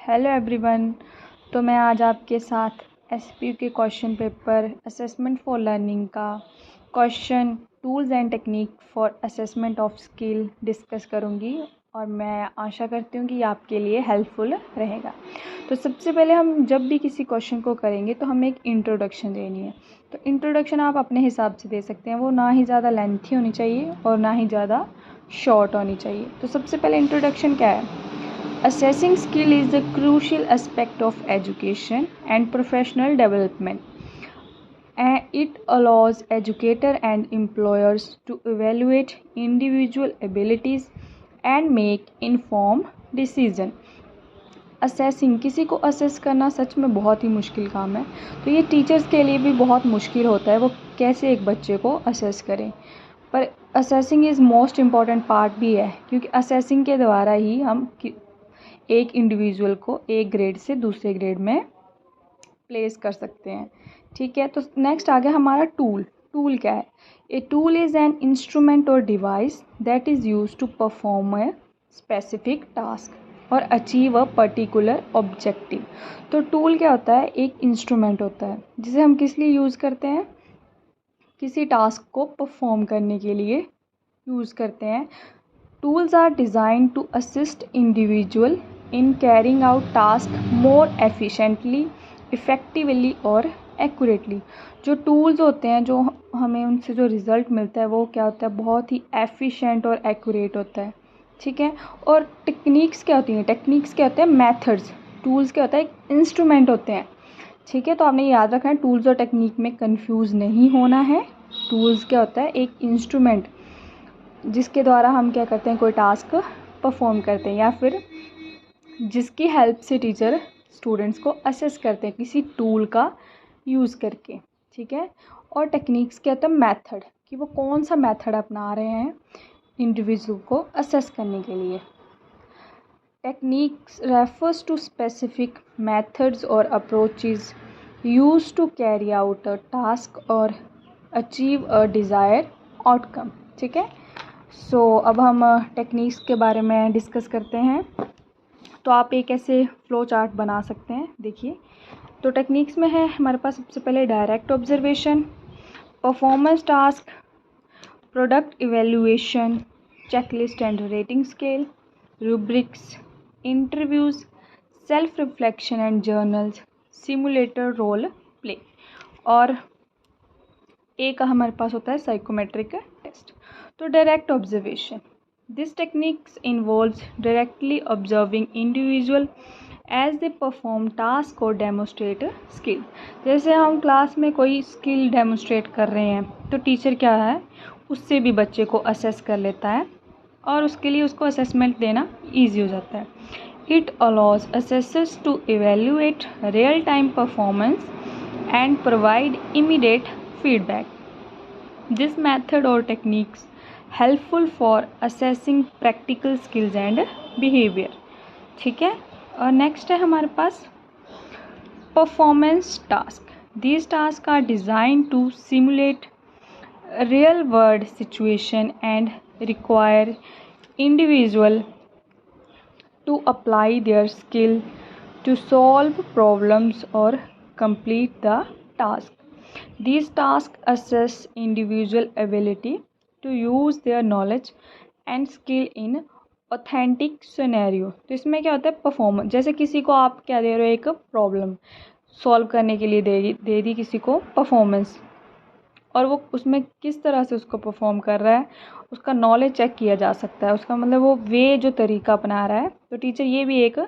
Hello everyone. तो मैं आज आपके साथ एसपीयू के question paper assessment for learning का question tools and technique for assessment of skill discuss करूंगी और मैं आशा करती हूँ कि ये आपके लिए हेल्पफुल रहेगा। तो सबसे पहले हम जब भी किसी क्वेश्चन को करेंगे तो हमें एक इंट्रोडक्शन देनी है। तो इंट्रोडक्शन आप अपने हिसाब से दे सकते हैं, वो ना ही ज़्यादा लेंथी होनी चाहिए और ना ही ज़्यादा शॉर्ट होनी चाहिए। तो सबसे पहले इंट्रोडक्शन क्या है? Assessing skill is a crucial aspect of education and professional development. And it allows educators and employers to evaluate individual abilities and make informed decision. Assessing, किसी को असेस करना सच में बहुत ही मुश्किल काम है। तो ये टीचर्स के लिए भी बहुत मुश्किल होता है, वो कैसे एक बच्चे को असेस करें। पर assessing is most important part भी है, क्योंकि असेसिंग के द्वारा ही हम एक इंडिविजुअल को एक ग्रेड से दूसरे ग्रेड में प्लेस कर सकते हैं। ठीक है, तो नेक्स्ट आ गया हमारा टूल। टूल क्या है? A tool is an instrument or device that is use to perform a specific task or achieve a particular objective. तो टूल क्या होता है? एक इंस्ट्रूमेंट होता है जिसे हम किस लिए यूज़ करते हैं? किसी टास्क को परफॉर्म करने के लिए यूज़ करते हैं। Tools are designed to assist individual in carrying out tasks more efficiently, effectively और accurately। जो टूल्स होते हैं, जो हमें उनसे जो रिज़ल्ट मिलता है वो क्या होता है? बहुत ही एफिशिएंट और एक्यूरेट होता है। ठीक है, और टेक्निक्स क्या होती हैं? टेक्निक्स क्या होते हैं? मेथड्स। टूल्स क्या होता है? इंस्ट्रूमेंट होते हैं। ठीक है, तो आपने याद रखना है, टूल्स और टेक्निक में कंफ्यूज नहीं होना है। टूल्स क्या होता है? एक इंस्ट्रूमेंट जिसके द्वारा हम क्या करते हैं? कोई टास्क परफॉर्म करते हैं, या फिर जिसकी हेल्प से टीचर स्टूडेंट्स को असेस करते हैं किसी टूल का यूज़ करके। ठीक है, और टेक्निक्स क्या होता है? मेथड, कि वो कौन सा मेथड अपना रहे हैं इंडिविजुअल को असेस करने के लिए। Techniques refers to specific methods or approaches use to carry out a task or achieve a desire outcome. ठीक है, अब हम टेक्निक्स के बारे में डिस्कस करते हैं। तो आप एक ऐसे फ्लो चार्ट बना सकते हैं। देखिए, तो टेक्निक्स में है हमारे पास सबसे पहले direct observation, performance task, product evaluation, checklist and rating scale, rubrics, interviews, self reflection and journals, simulator role play, और एक हमारे पास होता है साइकोमेट्रिक टेस्ट। तो direct observation, this techniques involves directly observing individual as they perform task और demonstrate skill. जैसे हम क्लास में कोई स्किल डेमोस्ट्रेट कर रहे हैं तो टीचर क्या है, उससे भी बच्चे को असेस कर लेता है और उसके लिए उसको असेसमेंट देना ईजी हो जाता है। It allows assessors to evaluate real time performance and provide immediate feedback. This method or techniques helpful for assessing practical skills and behavior. ठीक है, और नेक्स्ट है हमारे पास performance task. These tasks are designed to simulate real world situation and require individual to apply their skill to solve problems or complete the task. These tasks assess individual ability to use their knowledge and skill in authentic scenario. तो इसमें क्या होता है? Performance. जैसे किसी को आप क्या दे रहे हो? एक प्रॉब्लम सॉल्व करने के लिए दे दी किसी को परफॉर्मेंस, और वो उसमें किस तरह से उसको परफॉर्म कर रहा है उसका नॉलेज चेक किया जा सकता है, उसका मतलब वो वे जो तरीका अपना रहा है। तो टीचर ये भी एक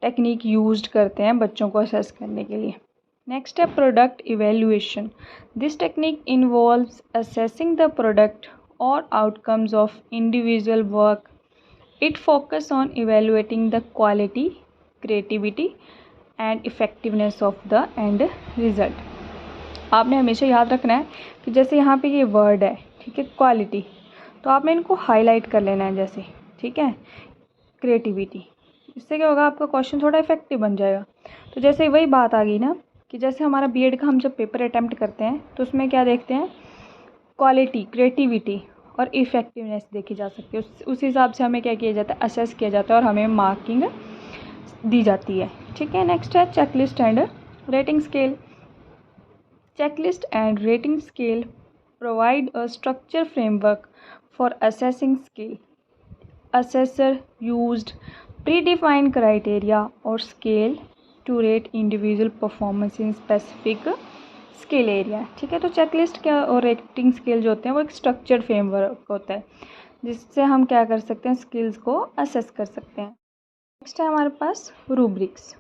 टेक्निक यूज्ड करते हैं बच्चों को असेस करने के लिए। नेक्स्ट है product evaluation. This technique involves assessing the product or outcomes of individual work. It focus on evaluating the quality, creativity and effectiveness of the end result. आपने हमेशा याद रखना है कि जैसे यहाँ पे ये वर्ड है, ठीक है, क्वालिटी, तो आपने इनको हाईलाइट कर लेना है जैसे, ठीक है, क्रिएटिविटी। इससे क्या होगा? आपका क्वेश्चन थोड़ा इफेक्टिव बन जाएगा। तो जैसे वही बात आ गई ना कि जैसे हमारा बीएड का हम जब पेपर अटैम्प्ट करते हैं तो उसमें क्या देखते हैं? क्वालिटी, क्रिएटिविटी और इफ़ेक्टिवनेस देखी जा सकती है। उस हिसाब से हमें क्या किया जाता है? असेस किया जाता है और हमें मार्किंग दी जाती है। ठीक है, नेक्स्ट है checklist and rating scale. Checklist and rating scale provide a structured framework for assessing skill. Assessor used predefined criteria or scale to rate individual performance in specific skill area. ठीक है, तो checklist क्या और rating scale जो होते हैं वो एक स्ट्रक्चर्ड फ्रेमवर्क होता है जिससे हम क्या कर सकते हैं, स्किल्स को असेस कर सकते हैं। नेक्स्ट है हमारे पास rubrics.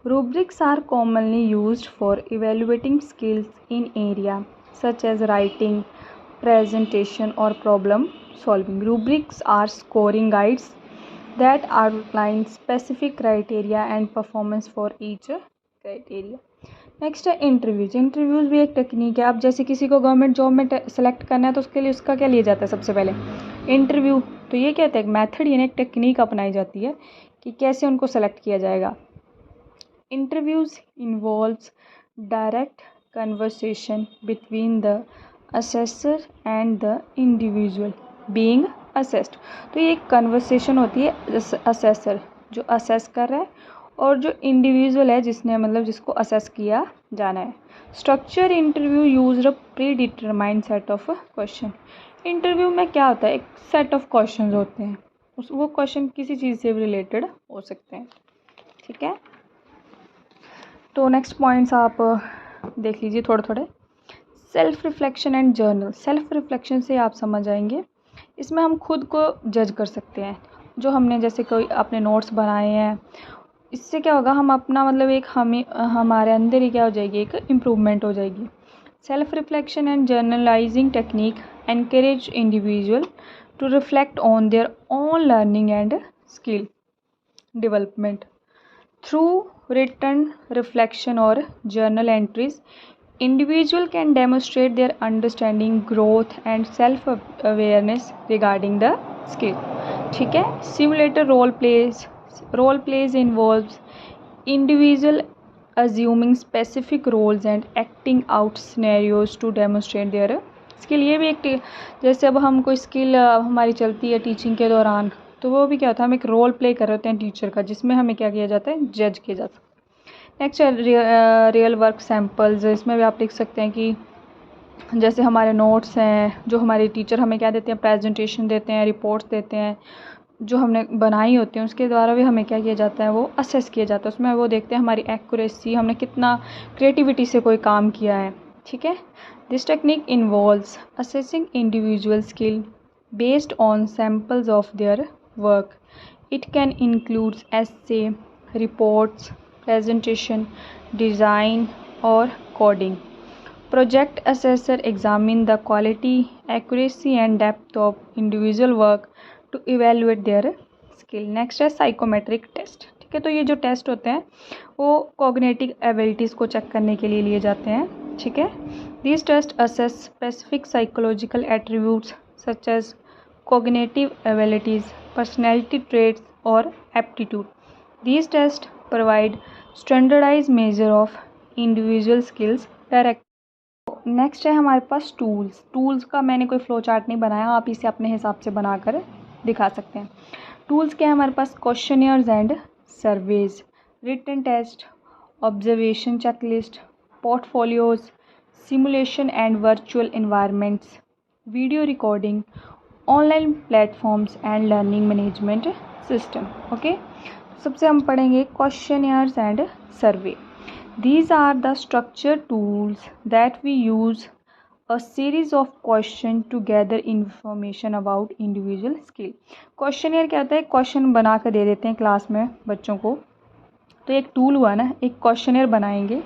Rubrics are commonly used for evaluating skills in area such as writing, presentation, or problem solving. Rubrics are scoring guides that outline specific criteria and performance for each criteria. Next है interviews. Interviews भी एक technique है। अब जैसे किसी को government job में select करना है तो उसके लिए उसका क्या लिया जाता है, सबसे पहले इंटरव्यू। तो ये क्या होता है, एक मैथड यानी एक टेक्निक अपनाई जाती है कि कैसे उनको सेलेक्ट किया जाएगा। Interviews involves direct conversation between the assessor and the individual being assessed। तो ये एक कन्वर्सेशन होती है असेसर जो असेस कर रहा है और जो इंडिविजुअल है जिसने मतलब जिसको असेस किया जाना है। Structure interview use a pre determined set of question. Interview में क्या होता है, एक सेट ऑफ क्वेश्चन होते हैं, वो क्वेश्चन किसी चीज़ से भी रिलेटेड हो सकते हैं। ठीक है, तो नेक्स्ट पॉइंट्स आप देख लीजिए थोड़े थोड़े। Self reflection and journal. Self reflection से आप समझ आएंगे, इसमें हम खुद को जज कर सकते हैं। जो हमने जैसे कोई अपने नोट्स बनाए हैं, इससे क्या होगा, हम अपना मतलब एक हमारे अंदर ही क्या हो जाएगी, एक इम्प्रूवमेंट हो जाएगी। Self reflection and journalizing technique encourage individual to reflect on their own learning and skill development through written reflection or journal entries. Individual can demonstrate their understanding, growth and self awareness regarding the skill. ठीक है, simulator role plays involves individual assuming specific roles and acting out scenarios to demonstrate their skill। ये भी एक जैसे अब हम कोई skill हमारी चलती है टीचिंग के दौरान, तो वो भी क्या होता है, हम एक रोल प्ले कर रहे होते हैं टीचर का, जिसमें हमें क्या किया जाता है, जज किया जाता है। नेक्स्ट है रियल वर्क सैम्पल्स। इसमें भी आप लिख सकते हैं कि जैसे हमारे नोट्स हैं जो हमारे टीचर हमें क्या देते हैं, प्रेजेंटेशन देते हैं, रिपोर्ट्स देते हैं जो हमने बनाई होती हैं, उसके द्वारा भी हमें क्या किया जाता है, वो असेस किया जाता है। उसमें वो देखते हैं हमारी एक्यूरेसी, हमने कितना क्रिएटिविटी से कोई काम किया है। ठीक है, this technique involves assessing individual skill based on samples of their work. It can include essay, reports, presentation, design, or coding. Project assessor examine the quality, accuracy, and depth of individual work to evaluate their skill. Next है psychometric test। ठीक है, तो ये जो test होते हैं वो cognitive abilities को चेक करने के लिए लिए जाते हैं। ठीक है, these tests assess specific psychological attributes such as cognitive abilities, personality traits, or aptitude. These tests provide standardized measure of individual skills direct। Next है हमारे पास टूल्स। टूल्स का मैंने कोई फ्लो चार्ट नहीं बनाया, आप इसे अपने हिसाब से बनाकर दिखा सकते हैं। टूल्स क्या है हमारे पास, questionnaires and surveys, written test, observation checklist, portfolios, simulation and virtual environments, video recording, online platforms and learning management system. Okay, सबसे हम पढ़ेंगे questionnaires and survey. These are the structured tools that we use a series of questions to gather information about individual skill। Questionnaire क्या होता है, question बना कर दे देते हैं क्लास में बच्चों को, तो एक टूल हुआ ना, एक क्वेश्चनियर बनाएंगे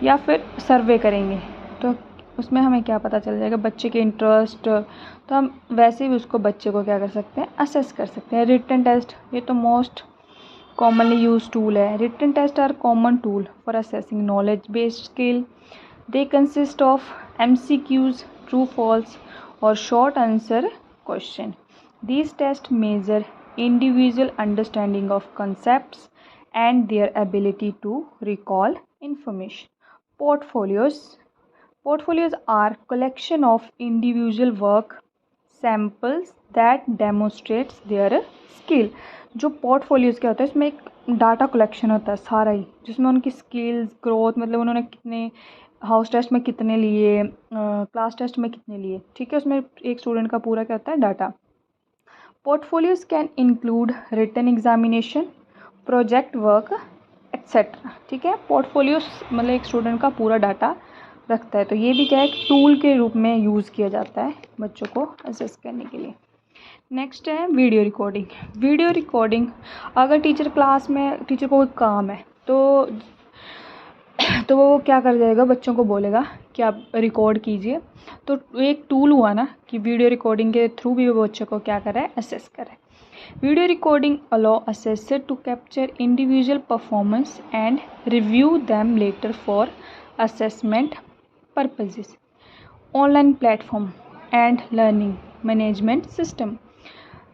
या फिर सर्वे करेंगे, तो उसमें हमें क्या पता चल जाएगा, बच्चे के इंटरेस्ट, तो हम वैसे भी उसको बच्चे को क्या कर सकते हैं, असेस कर सकते हैं। रिटन टेस्ट, ये तो मोस्ट commonly used tool है। written tests are common tool for assessing knowledge based skill. They consist of MCQs, true false or short answer question. These tests measure individual understanding of concepts and their ability to recall information. Portfolios are collection of individual work samples that demonstrates their skill। जो portfolios क्या होता है, इसमें एक data collection होता है सारा ही, जिसमें उनकी स्किल्स ग्रोथ, मतलब उन्होंने कितने हाउस टेस्ट में कितने लिए, क्लास टेस्ट में कितने लिए, ठीक है। उसमें एक स्टूडेंट का पूरा क्या होता है, data. Portfolios can include written examination, project work etcetera, ठीक है। पोर्टफोलियोज़ मतलब एक स्टूडेंट का पूरा डाटा रखता है, तो ये भी क्या है, एक टूल के रूप में यूज़ किया जाता है बच्चों को असेस करने के लिए। नेक्स्ट है वीडियो रिकॉर्डिंग। वीडियो रिकॉर्डिंग, अगर टीचर क्लास में, टीचर को कोई काम है तो वो क्या कर जाएगा, बच्चों को बोलेगा कि आप रिकॉर्ड कीजिए। तो एक टूल हुआ ना कि वीडियो रिकॉर्डिंग के थ्रू भी वो बच्चों को क्या कर रहा है, असेस कर रहा है। Video recording allow assessor to capture individual performance and review them later for assessment purposes. Online platform and learning management system,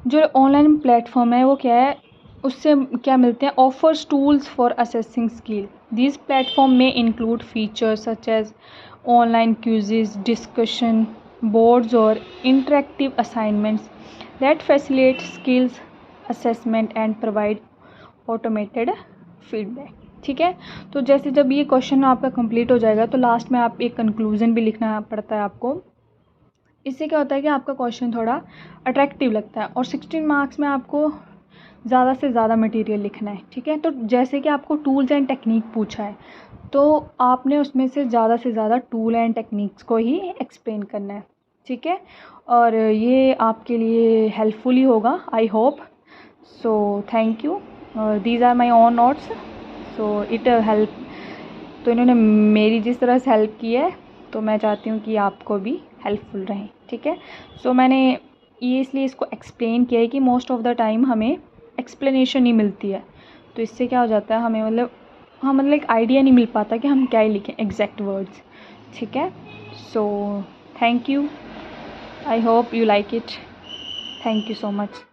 जो ऑनलाइन प्लेटफॉर्म है वो क्या है, उससे क्या मिलते हैं, offers tools for assessing skill. These platform में include features such as online quizzes, discussion boards or interactive assignments that facilitate skills assessment and provide automated feedback, ठीक है। तो जैसे जब ये क्वेश्चन आपका कंप्लीट हो जाएगा तो लास्ट में आप एक कंक्लूजन भी लिखना पड़ता है आपको। इससे क्या होता है कि आपका क्वेश्चन थोड़ा अट्रैक्टिव लगता है, और 16 मार्क्स में आपको ज़्यादा से ज़्यादा मटेरियल लिखना है, ठीक है। तो जैसे कि आपको टूल्स एंड टेक्निक पूछा है, तो आपने उसमें से ज़्यादा टूल एंड टेक्निक्स को ही एक्सप्लेन करना है, ठीक है। और ये आपके लिए हेल्पफुल ही होगा, I hope so. Thank you. These are my own notes, so it help. तो इन्होंने मेरी जिस तरह से हेल्प की है, तो मैं चाहती हूँ कि आपको भी हेल्पफुल रहें, ठीक है। सो मैंने ये इसलिए इसको एक्सप्लेन किया है कि मोस्ट ऑफ़ द टाइम हमें एक्सप्लेनेशन नहीं मिलती है, तो इससे क्या हो जाता है, हमें मतलब एक आइडिया नहीं मिल पाता कि हम क्या ही लिखें एग्जैक्ट वर्ड्स, ठीक है। सो thank you, I hope you like it, thank you so much.